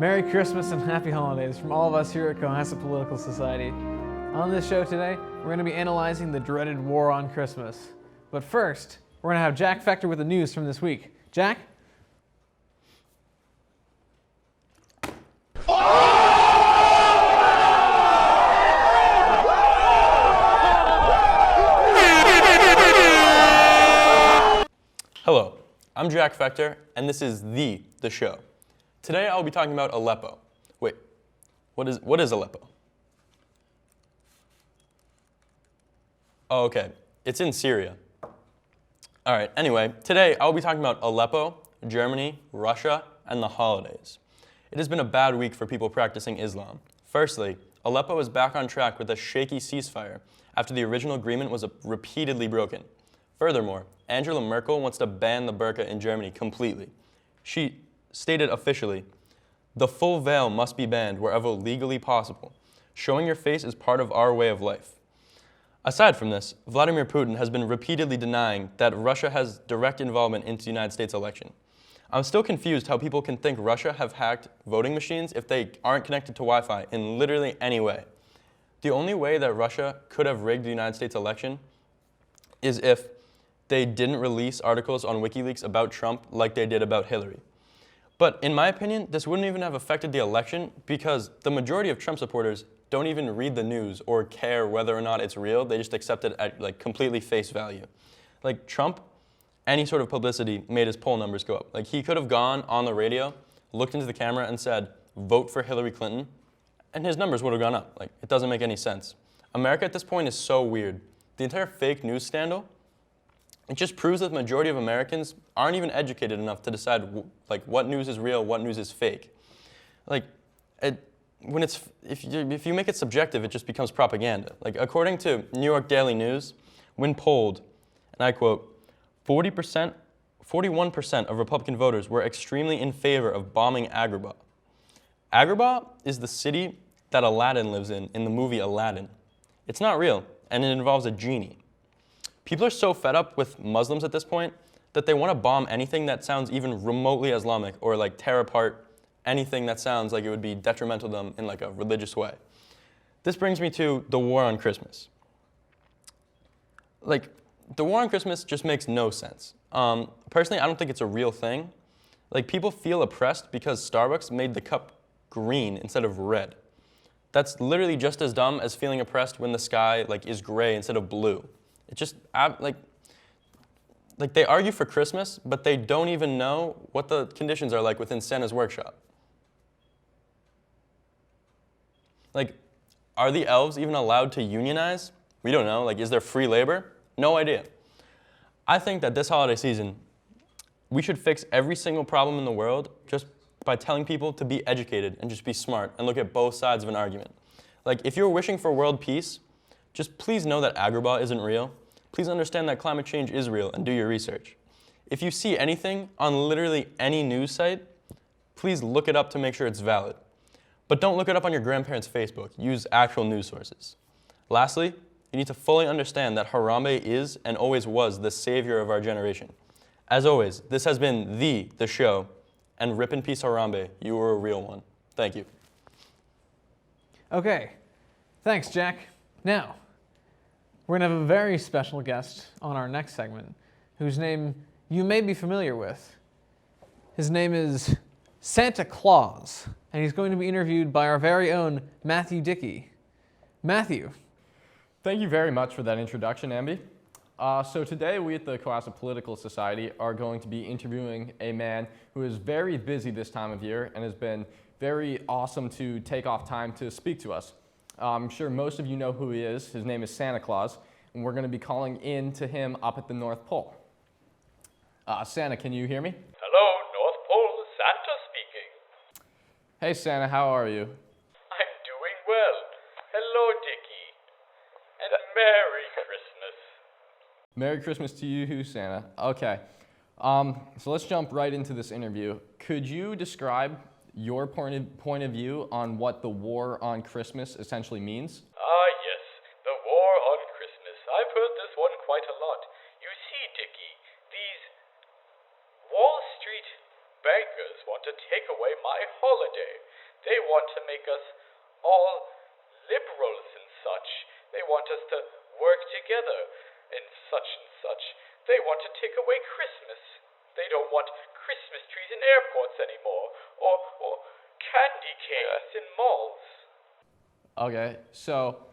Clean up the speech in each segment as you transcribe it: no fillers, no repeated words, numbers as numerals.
Merry Christmas and Happy Holidays from all of us here at Cohassets Political Society. On this show today, we're going to be analyzing the dreaded war on Christmas. But first, we're going to have Jack Fector with the news from this week. Jack? Hello, I'm Jack Fector, and this is The Show. Today I'll be talking about Aleppo. Wait, what is Aleppo? Oh, okay, it's in Syria. All right, anyway, today I'll be talking about Aleppo, Germany, Russia, and the holidays. It has been a bad week for people practicing Islam. Firstly, Aleppo is back on track with a shaky ceasefire after the original agreement was repeatedly broken. Furthermore, Angela Merkel wants to ban the burqa in Germany completely. She stated officially, "The full veil must be banned wherever legally possible. Showing your face is part of our way of life." Aside from this, Vladimir Putin has been repeatedly denying that Russia has direct involvement into the United States election. I'm still confused how people can think Russia have hacked voting machines if they aren't connected to Wi-Fi in literally any way. The only way that Russia could have rigged the United States election is if they didn't release articles on WikiLeaks about Trump like they did about Hillary. But in my opinion, this wouldn't even have affected the election because the majority of Trump supporters don't even read the news or care whether or not it's real. They just accept it at like completely face value. Like Trump, any sort of publicity made his poll numbers go up. Like he could have gone on the radio, looked into the camera and said, "Vote for Hillary Clinton," and his numbers would have gone up. Like it doesn't make any sense. America at this point is so weird. The entire fake news scandal, it just proves that the majority of Americans aren't even educated enough to decide like what news is real, what news is fake. Like, if you make it subjective, it just becomes propaganda. Like according to New York Daily News, when polled, and I quote, 41% of Republican voters were extremely in favor of bombing Agrabah. Agrabah is the city that Aladdin lives in the movie Aladdin. It's not real, and it involves a genie. People are so fed up with Muslims at this point that they want to bomb anything that sounds even remotely Islamic or like tear apart anything that sounds like it would be detrimental to them in like a religious way. This brings me to the war on Christmas. Like, the war on Christmas just makes no sense. Personally, I don't think it's a real thing. Like, people feel oppressed because Starbucks made the cup green instead of red. That's literally just as dumb as feeling oppressed when the sky like is gray instead of blue. It just, like they argue for Christmas, but they don't even know what the conditions are like within Santa's workshop. Like, are the elves even allowed to unionize? We don't know. Like, is there free labor? No idea. I think that this holiday season, we should fix every single problem in the world just by telling people to be educated and just be smart and look at both sides of an argument. Like, if you're wishing for world peace, just please know that Agrabah isn't real. Please understand that climate change is real and do your research. If you see anything on literally any news site, please look it up to make sure it's valid. But don't look it up on your grandparents' Facebook. Use actual news sources. Lastly, you need to fully understand that Harambe is and always was the savior of our generation. As always, this has been The Show, and rip in peace Harambe, you were a real one. Thank you. Okay, thanks, Jack. Now, we're going to have a very special guest on our next segment, whose name you may be familiar with. His name is Santa Claus, and he's going to be interviewed by our very own Matthew Dickey. Matthew. Thank you very much for that introduction, Amby. So today we at the Cohassets Political Society are going to be interviewing a man who is very busy this time of year and has been very awesome to take off time to speak to us. I'm sure most of you know who he is. His name is Santa Claus, and we're going to be calling in to him up at the North Pole. Santa, can you hear me? Hello, North Pole, Santa speaking. Hey, Santa, how are you? I'm doing well. Hello, Dickie. And Merry Christmas. Merry Christmas to you, Santa. Okay, so let's jump right into this interview. Could you describe your point of view on what the war on Christmas essentially means? Yes, the war on Christmas. I've heard this one quite a lot. You see, Dickie, these Wall Street bankers want to take away my holiday. They want to make us all liberals and such. They want us to work together and such and such. They want to take away Christmas. They don't want Christmas trees in airports anymore, or candy canes in malls. Okay, so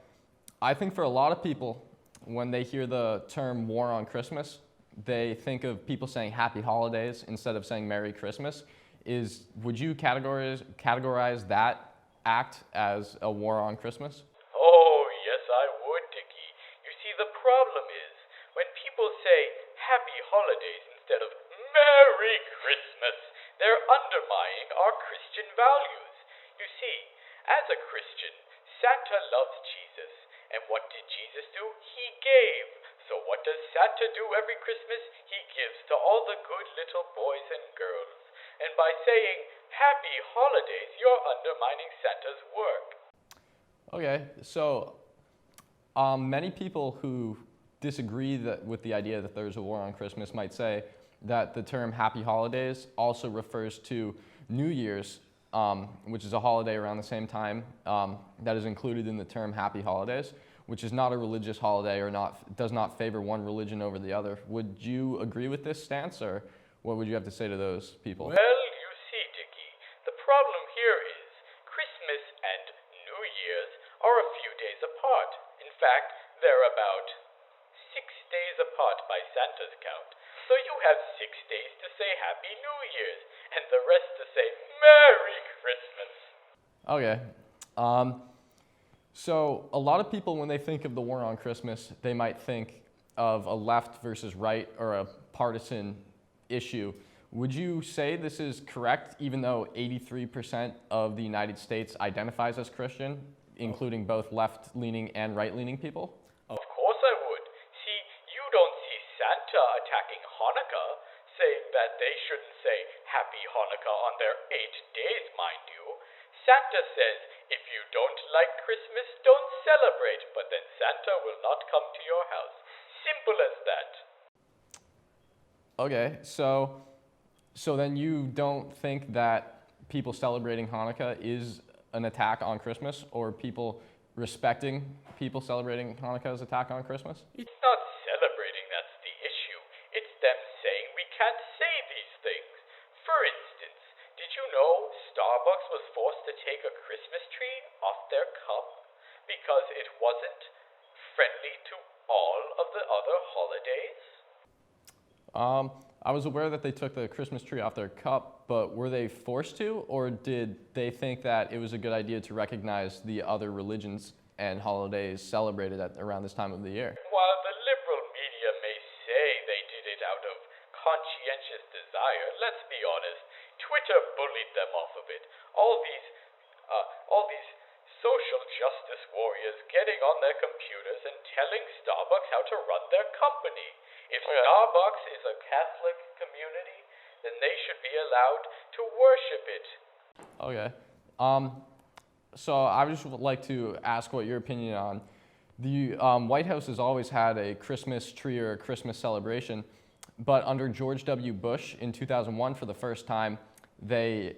I think for a lot of people, when they hear the term war on Christmas, they think of people saying happy holidays instead of saying Merry Christmas. Would you categorize that act as a war on Christmas? Oh, yes, I would, Dickie. You see, the problem is, when people say happy holidays instead of Merry Christmas, they're undermining our Christian values. You see, as a Christian, Santa loves Jesus. And what did Jesus do? He gave. So what does Santa do every Christmas? He gives to all the good little boys and girls. And by saying happy holidays, you're undermining Santa's work. Okay, so many people who disagree with the idea that there's a war on Christmas might say that the term happy holidays also refers to New Year's, which is a holiday around the same time that is included in the term happy holidays, which is not a religious holiday or does not favor one religion over the other. Would you agree with this stance, or what would you have to say to those people? Well, you see, Dickie, the problem here is Christmas and New Year's are a few days apart. In fact, they're about 6 days apart by Santa's count. So you have 6 days to say Happy New Year's, and the rest to say Merry Christmas. Okay. So a lot of people, when they think of the war on Christmas, they might think of a left versus right or a partisan issue. Would you say this is correct, even though 83% of the United States identifies as Christian, including both left-leaning and right-leaning people? Of course I would. See, you don't see Santa attacking Hanukkah, saying that they shouldn't say Happy Hanukkah on their 8 days, mind you. Santa says, if you don't like Christmas, don't celebrate, but then Santa will not come to your house. Simple as that. Okay, so then you don't think that people celebrating Hanukkah is an attack on Christmas, or people respecting people celebrating Hanukkah as an attack on Christmas? It's not celebrating that's the issue. It's them saying we can't say these things. For instance, did you know Starbucks was forced to take a Christmas tree off their cup because it wasn't friendly to all of the other holidays? I was aware that they took the Christmas tree off their cup, but were they forced to, or did they think that it was a good idea to recognize the other religions and holidays celebrated around this time of the year? While the liberal media may say they did it out of conscientious desire, let's be honest, Twitter bullied them off of it. All these social justice warriors getting on their computers and telling Starbucks how to run their company. If Starbucks is a Catholic community, then they should be allowed to worship it. Okay. So I would just like to ask what your opinion on the White House has always had a Christmas tree or a Christmas celebration, but under George W. Bush in 2001, for the first time, they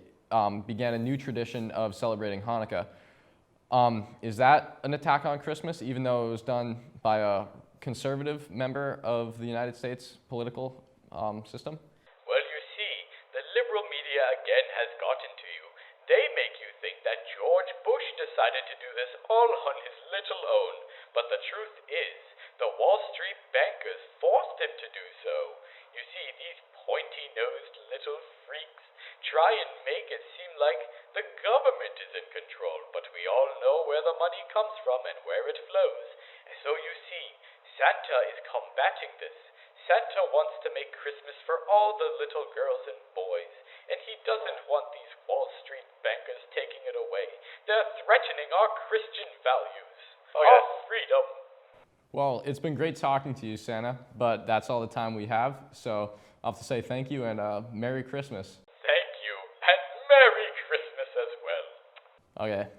began a new tradition of celebrating Hanukkah. Is that an attack on Christmas, even though it was done by a conservative member of the United States political system? Well, you see, the liberal media again has gotten to you. They make you think that George Bush decided to do this all on his little own. But the truth is, the Wall Street bankers forced him to do so. You see, these pointy-nosed little freaks try and make it seem like the government is in control, but we all know where the money comes from and where it flows. And so you see, Santa is combating this. Santa wants to make Christmas for all the little girls and boys, and he doesn't want these Wall Street bankers taking it away. They're threatening our Christian values, our freedom. Well, it's been great talking to you, Santa, but that's all the time we have. So I'll have to say thank you and Merry Christmas. Thank you, and Merry Christmas as well. Okay.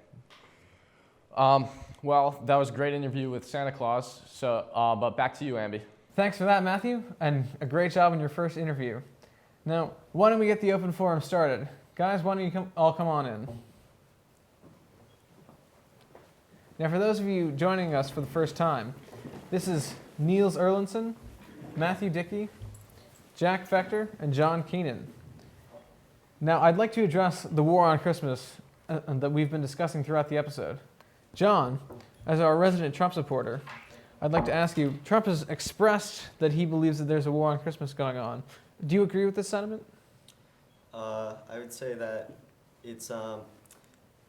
Well, that was a great interview with Santa Claus. So, but back to you, Amby. Thanks for that, Matthew, and a great job in your first interview. Now, why don't we get the open forum started? Guys, why don't you all come on in? Now, for those of you joining us for the first time, this is Niels Erlandson, Matthew Dickey, Jack Fechter, and John Keenan. Now, I'd like to address the war on Christmas that we've been discussing throughout the episode. John, as our resident Trump supporter, I'd like to ask you, Trump has expressed that he believes that there's a war on Christmas going on. Do you agree with this sentiment? I would say that it's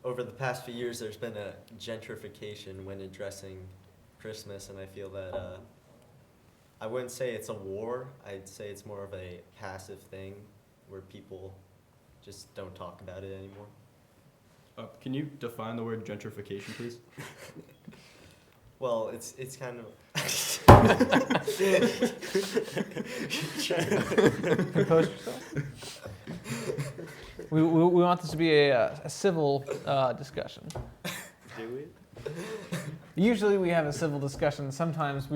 over the past few years there's been a gentrification when addressing Christmas, and I feel that I wouldn't say it's a war. I'd say it's more of a passive thing where people just don't talk about it anymore. Can you define the word gentrification, please? Well, it's kind of Compose yourself. We want this to be a civil discussion. Do we? Usually we have a civil discussion. Sometimes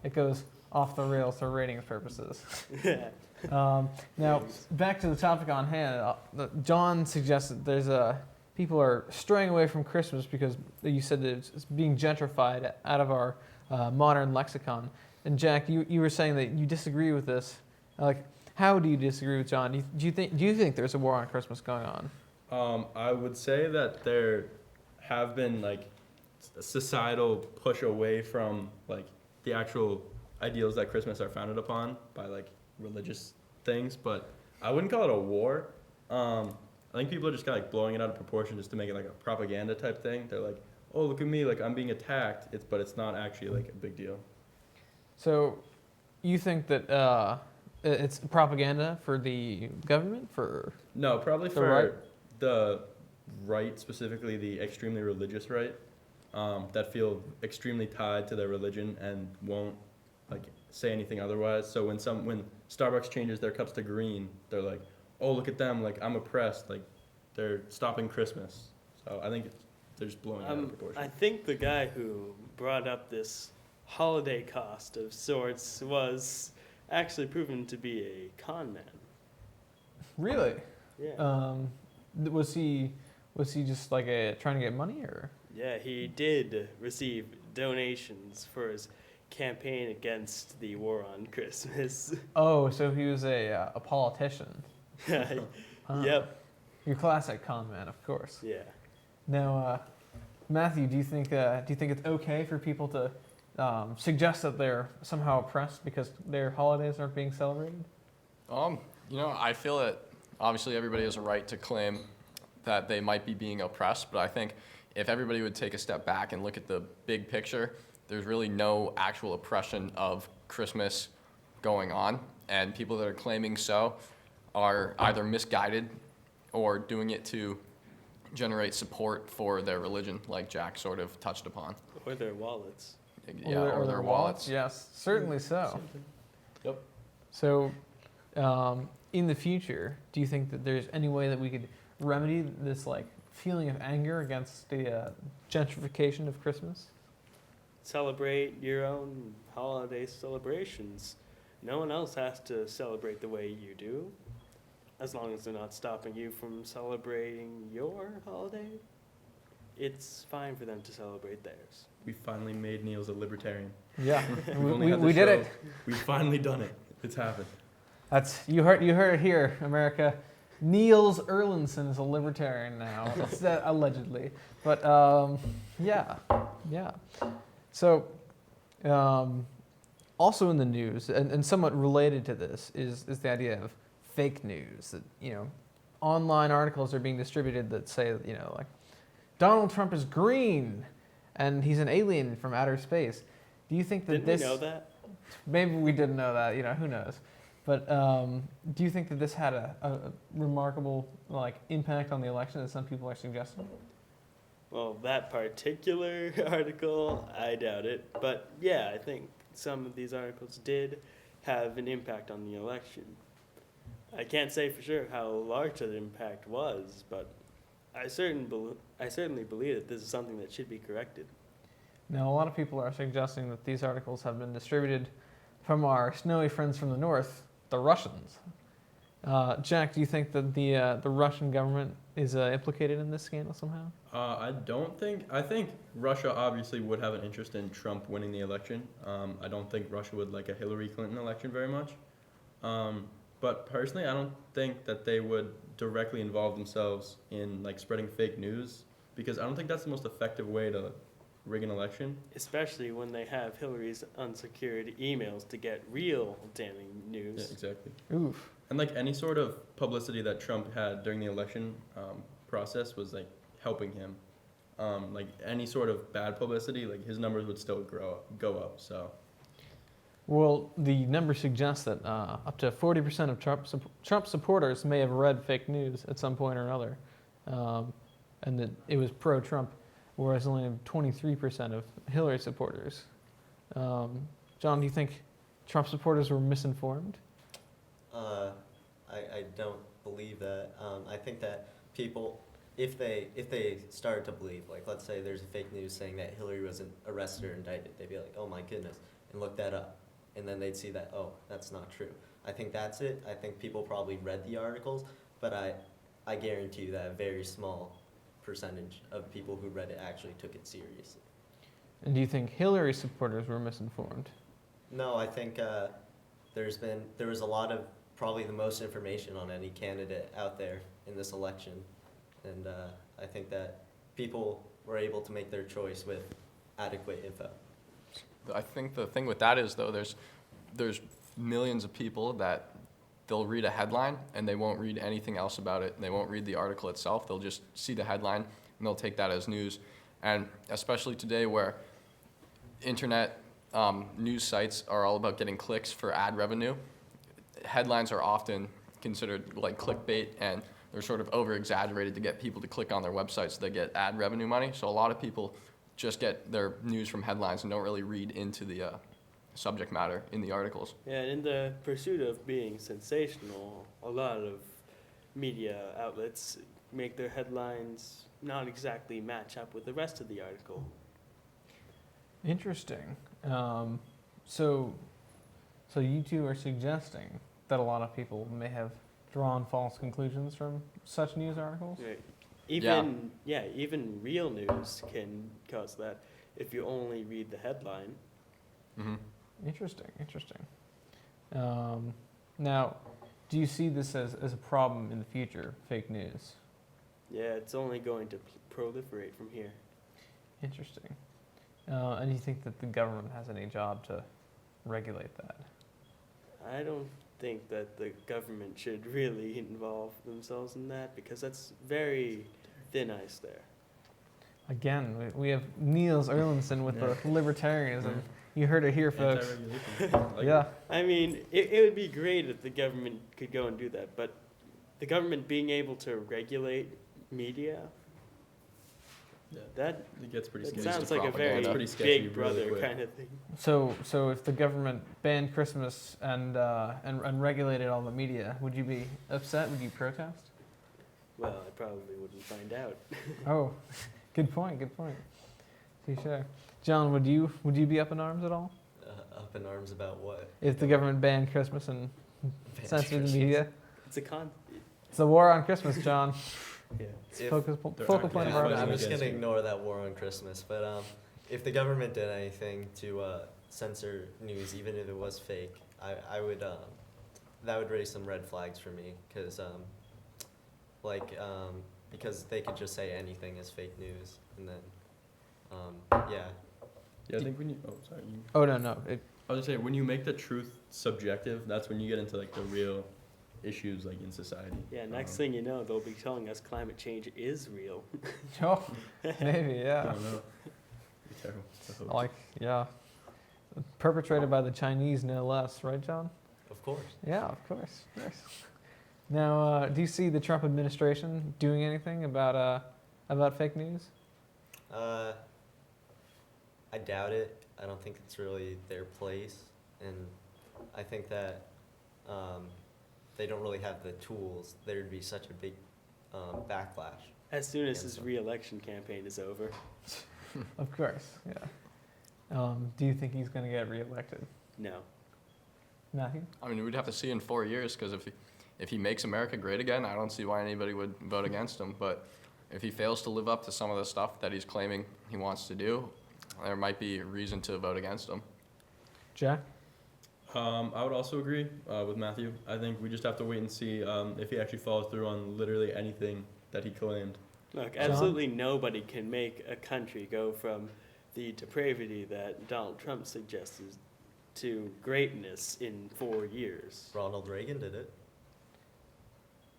it goes off the rails for ratings purposes. Now, back to the topic on hand. John suggests that people are straying away from Christmas because you said that it's being gentrified out of our modern lexicon. And Jack, you were saying that you disagree with this. How do you disagree with John? Do you think there's a war on Christmas going on? I would say that there have been a societal push away from the actual ideals that Christmas are founded upon by religious things, but I wouldn't call it a war. I think people are just kind of blowing it out of proportion just to make it a propaganda type thing. They're like, oh, look at me, I'm being attacked. But it's not actually a big deal. So, you think that it's propaganda for the government? No, probably the for right? the right, specifically the extremely religious right, that feel extremely tied to their religion and won't say anything otherwise. So when Starbucks changes their cups to green, they're like, oh, look at them, I'm oppressed, they're stopping Christmas. So I think they're just blowing it out of proportion. I think the guy who brought up this holiday cost of sorts was actually proven to be a con man. Really? Yeah. Was he just trying to get money, or? Yeah, he did receive donations for his campaign against the war on Christmas. Oh, so he was a politician. Yep. Your classic con man, of course. Yeah. Now, Matthew, do you think it's okay for people to suggest that they're somehow oppressed because their holidays aren't being celebrated? I feel that obviously everybody has a right to claim that they might be being oppressed, but I think if everybody would take a step back and look at the big picture, there's really no actual oppression of Christmas going on, and people that are claiming so are either misguided or doing it to generate support for their religion, like Jack sort of touched upon. Or their wallets. Yeah, or their wallets. Yes, certainly so. Yep. So, in the future, do you think that there's any way that we could remedy this feeling of anger against the gentrification of Christmas? Celebrate your own holiday celebrations. No one else has to celebrate the way you do, as long as they're not stopping you from celebrating your holiday. It's fine for them to celebrate theirs. We finally made Niels a libertarian. Yeah, only had the we did show. it. We've finally done it. It's happened. You heard it here, America. Niels Erlandson is a libertarian now, allegedly. But yeah. So, also in the news, and somewhat related to this, is the idea of fake news. That online articles are being distributed that say Donald Trump is green, and he's an alien from outer space. Do you think that Didn't we know that? Maybe we didn't know that. Who knows? But do you think that this had a remarkable impact on the election, as some people are suggesting? Well, that particular article, I doubt it. But yeah, I think some of these articles did have an impact on the election. I can't say for sure how large that impact was, but I certainly believe that this is something that should be corrected. Now, a lot of people are suggesting that these articles have been distributed from our snowy friends from the north, the Russians. Jack, do you think that the Russian government is implicated in this scandal somehow? I don't think. I think Russia obviously would have an interest in Trump winning the election. I don't think Russia would like a Hillary Clinton election very much. But personally, I don't think that they would directly involve themselves in like spreading fake news because I don't think that's the most effective way to rig an election. Especially when they have Hillary's unsecured emails to get real damning news. Yeah, exactly. Oof. And like any sort of publicity that Trump had during the election process was like helping him. Like any sort of bad publicity, like his numbers would still go up. So. Well, the numbers suggest that up to 40% of Trump supporters may have read fake news at some point or another, and that it was pro-Trump, whereas only 23% of Hillary supporters. John, do you think Trump supporters were misinformed? I don't believe that. I think that people, if they started to believe, like let's say there's a fake news saying that Hillary wasn't arrested or indicted, they'd be like, oh my goodness, and look that up. And then they'd see that, oh, that's not true. I think that's it. I think people probably read the articles, but I guarantee you that a very small percentage of people who read it actually took it seriously. And do you think Hillary supporters were misinformed? No, I think there was a lot of, probably the most information on any candidate out there in this election. And I think that people were able to make their choice with adequate info. I think the thing with that is, though, there's millions of people that they'll read a headline and they won't read anything else about it. They won't read the article itself. They'll just see the headline and they'll take that as news. And especially today where internet news sites are all about getting clicks for ad revenue, headlines are often considered like clickbait and they're sort of over-exaggerated to get people to click on their websites so they get ad revenue money. So a lot of people just get their news from headlines and don't really read into the subject matter in the articles. Yeah, and in the pursuit of being sensational, a lot of media outlets make their headlines not exactly match up with the rest of the article. Interesting. So you two are suggesting that a lot of people may have drawn false conclusions from such news articles? Right. Even real news can cause that if you only read the headline. Mm-hmm. Interesting. Now, do you see this as a problem in the future, fake news? Yeah, it's only going to proliferate from here. Interesting. And you think that the government has any job to regulate that? I don't think that the government should really involve themselves in that because that's very thin ice there. Again, we have Niels Erlandson with the libertarianism. You heard it here, folks. Yeah. I mean, it would be great if the government could go and do that, but the government being able to regulate media, that It gets pretty that scary. sounds like a very propaganda. Pretty sketchy big brother really quick. kind of thing. So if the government banned Christmas and regulated all the media, would you be upset? Would you protest? Well, I probably wouldn't find out. Oh, good point. Touche. John, would you be up in arms at all Up in arms about what? if the government banned Christmas and censored the media? It's a It's the war on Christmas, John. yeah. It's If- focal point of our fighting I'm argument. just against gonna you. ignore that war on Christmas, but if the government did anything to censor news, even if it was fake, I would that would raise some red flags for me, because they could just say anything is fake news, and then yeah. Yeah, I think when you. Oh, sorry. Oh no. I was saying when you make the truth subjective, that's when you get into like the real issues like in society. Yeah, next thing you know, they'll be telling us climate change is real. Oh, maybe I yeah. don't know. Be terrible. It's a hoax. Like yeah, perpetrated by the Chinese, no less, right, John? Of course. Yeah, of course. Now, do you see the Trump administration doing anything about fake news? I doubt it. I don't think it's really their place, and I think that they don't really have the tools. There'd be such a big backlash. As soon as Yeah, his so- re-election campaign is over. Of course, yeah. Do you think he's going to get reelected, No. Matthew? I mean, we'd have to see in 4 years because if if he makes America great again, I don't see why anybody would vote against him. But if he fails to live up to some of the stuff that he's claiming he wants to do, there might be reason to vote against him. Jack? I would also agree with Matthew. I think we just have to wait and see if he actually follows through on literally anything that he claimed. Look, absolutely nobody can make a country go from the depravity that Donald Trump suggests to greatness in 4 years. Ronald Reagan did it.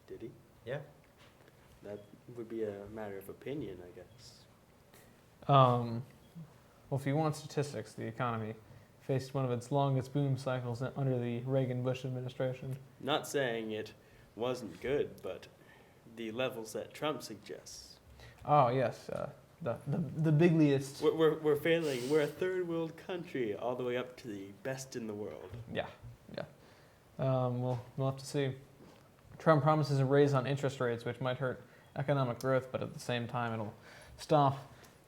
Did he? Yeah. That would be a matter of opinion, I guess. Well, if you want statistics, the economy faced one of its longest boom cycles under the Reagan-Bush administration. Not saying it wasn't good, but the levels that Trump suggests. Oh, yes, the bigliest. We're failing. We're a third world country all the way up to the best in the world. Yeah. We'll have to see. Trump promises a raise on interest rates, which might hurt economic growth, but at the same time, it'll stop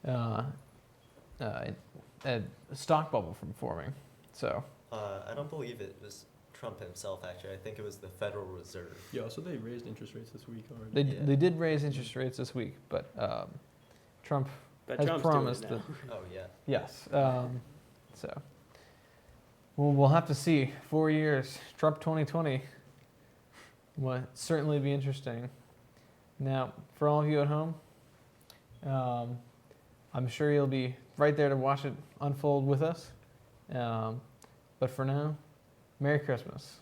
a stock bubble from forming. So. I don't believe it was Trump himself, actually. I think it was the Federal Reserve. Yeah, so they raised interest rates this week already. They did raise interest rates this week, but Trump But has Trump's promised doing that. it Oh, yeah. Yes. So we'll have to see. 4 years, Trump 2020 will certainly be interesting. Now, for all of you at home, I'm sure you'll be right there to watch it unfold with us. But for now, Merry Christmas.